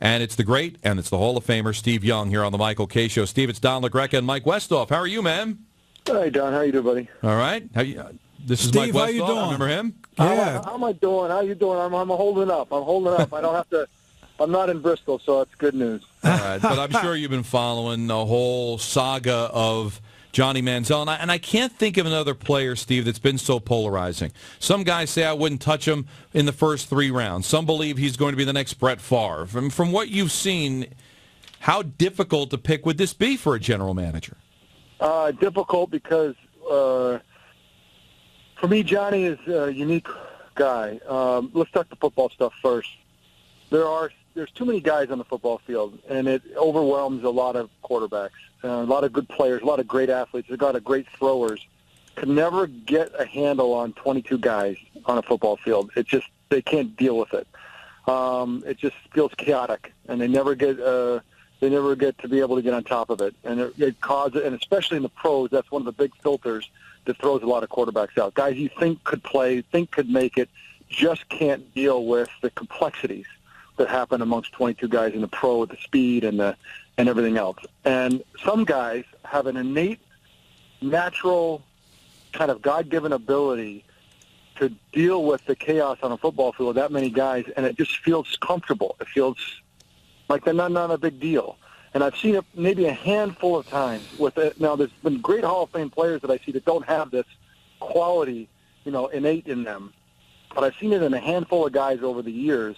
And it's the great, and it's the Hall of Famer, Steve Young, here on the Michael Kay Show. Steve, it's Don LaGreca and Mike Westhoff. How are you, man? Hey, Don. How you doing, buddy? All right. This is Steve, Mike Westhoff. how you doing? Remember him? Yeah. How am I doing? How you doing? I'm holding up. I don't have to. I'm not in Bristol, so it's good news. All right. But I'm sure you've been following the whole saga of Johnny Manziel, and I can't think of another player, Steve, that's been so polarizing. Some guys say I wouldn't touch him in the first 3 rounds. Some believe he's going to be the next Brett Favre. From what you've seen, how difficult to pick would this be for a general manager? Difficult because, for me, Johnny is a unique guy. Let's talk the football stuff first. There's too many guys on the football field, and it overwhelms a lot of quarterbacks. A lot of good players, a lot of great athletes, a lot of great throwers can never get a handle on 22 guys on a football field. They can't deal with it. It just feels chaotic, and they never get to be able to get on top of it. And it causes, and especially in the pros, that's one of the big filters that throws a lot of quarterbacks out. Guys you think could play, think could make it, just can't deal with the complexities that happen amongst 22 guys in the pro with the speed and everything else. And some guys have an innate, natural, kind of God-given ability to deal with the chaos on a football field with that many guys, and it just feels comfortable. It feels like they're not a big deal. And I've seen it maybe a handful of times with it. Now, there's been great Hall of Fame players that I see that don't have this quality, innate in them. But I've seen it in a handful of guys over the years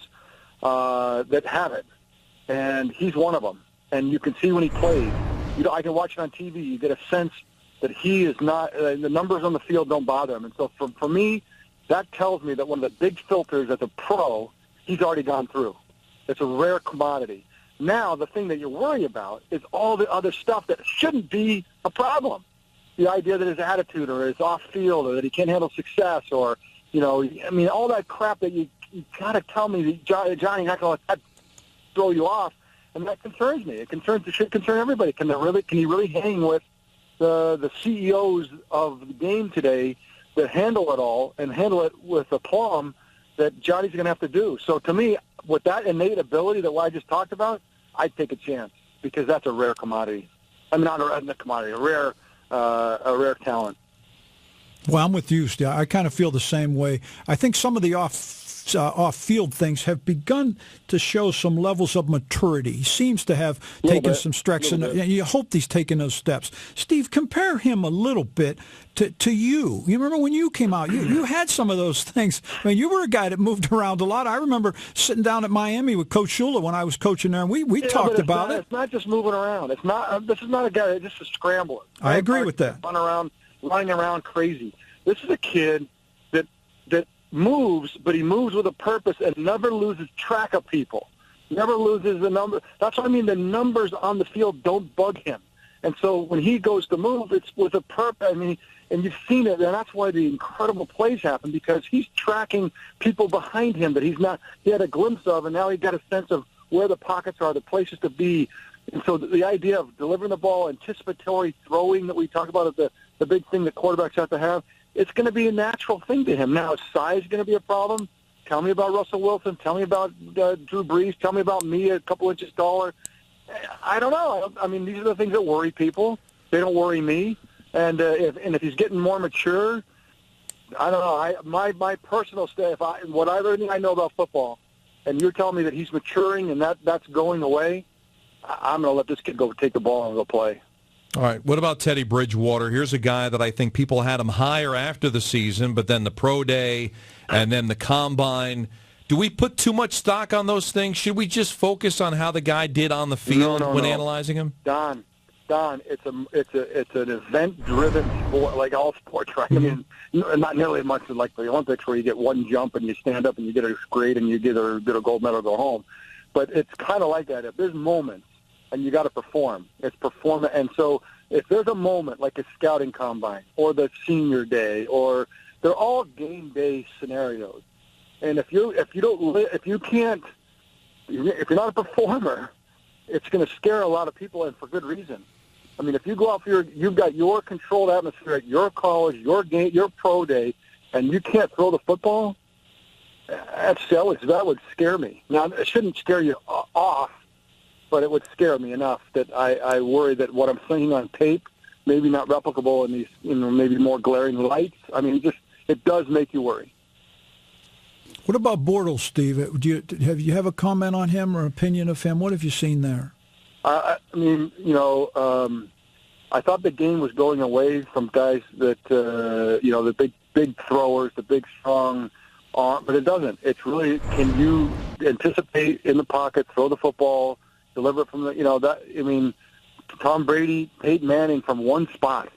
that have it, and he's one of them. And you can see when he plays. I can watch it on TV. You get a sense that he is not. The numbers on the field don't bother him. And so, for me, that tells me that one of the big filters as a pro, he's already gone through. It's a rare commodity. Now, the thing that you worry about is all the other stuff that shouldn't be a problem. The idea that his attitude or his off-field or that he can't handle success or, all that crap that you got to tell me that Johnny's not going to let that throw you off, and that concerns me. It should concern everybody. Can he really hang with the CEOs of the game today that handle it all and handle it with aplomb that Johnny's going to have to do? So to me, with that innate ability that I just talked about, I'd take a chance because that's a rare commodity. I mean, not a commodity, a rare talent. Well, I'm with you, Steve. I kind of feel the same way. I think some of the off-field things have begun to show some levels of maturity. He seems to have taken some steps, and you hope he's taking those steps. Steve, compare him a little bit to you. You remember when you came out, you had some of those things. I mean, you were a guy that moved around a lot. I remember sitting down at Miami with Coach Shula when I was coaching there, and we talked about it. It's not just moving around. It's not. This is not a guy that's just a scrambler. I agree with that. Running around crazy. This is a kid that moves, but he moves with a purpose and never loses track of people. Never loses the number. That's what I mean. The numbers on the field don't bug him. And so when he goes to move, it's with a purpose. I mean, and you've seen it, and that's why the incredible plays happen, because he's tracking people behind him that he had a glimpse of, and now he got a sense of where the pockets are, the places to be. And so the idea of delivering the ball, anticipatory throwing that we talk about as the big thing that quarterbacks have to have, it's going to be a natural thing to him. Now, is size going to be a problem? Tell me about Russell Wilson. Tell me about Drew Brees. Tell me about me, a couple inches taller. I don't know. I mean, these are the things that worry people. They don't worry me. And if he's getting more mature, I don't know. My personal stay, everything I know about football, and you're telling me that he's maturing and that's going away, I'm going to let this kid go take the ball and go play. All right, what about Teddy Bridgewater? Here's a guy that I think people had him higher after the season, but then the pro day and then the combine. Do we put too much stock on those things? Should we just focus on how the guy did on the field when analyzing him? Don, it's an event-driven sport, like all sports, right? I mean, not nearly as much like the Olympics where you get one jump and you stand up and you get a grade and you get a gold medal, go home. But it's kind of like that. If there's moments, and you got to perform. It's performance. And so if there's a moment like a scouting combine or the senior day, or they're all game day scenarios. And if you're not a performer, it's going to scare a lot of people, and for good reason. I mean, if you go out you've got your controlled atmosphere at your college, your game, your pro day, and you can't throw the football, that would scare me. Now, it shouldn't scare you off. but it would scare me enough that I worry that what I'm seeing on tape maybe not replicable in these, maybe more glaring lights. I mean, it does make you worry. What about Bortles, Steve? Do you have a comment on him or opinion of him? What have you seen there? I mean, I thought the game was going away from guys that, the big throwers, the big, strong arm, but it doesn't. It's really, can you anticipate in the pocket, throw the football, deliver it from Tom Brady, Peyton Manning from one spot.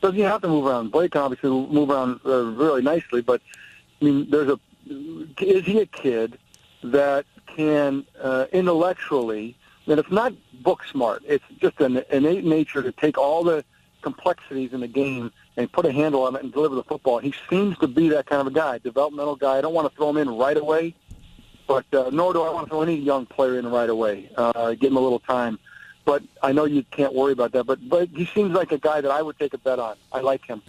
Doesn't even have to move around. Blake can obviously move around really nicely, but, I mean, is he a kid that can intellectually, and it's not book smart, it's just an innate nature to take all the complexities in the game and put a handle on it and deliver the football. He seems to be that kind of a guy, developmental guy. I don't want to throw him in right away, but nor do I want to throw any young player in right away. Give him a little time. But I know you can't worry about that. But he seems like a guy that I would take a bet on. I like him.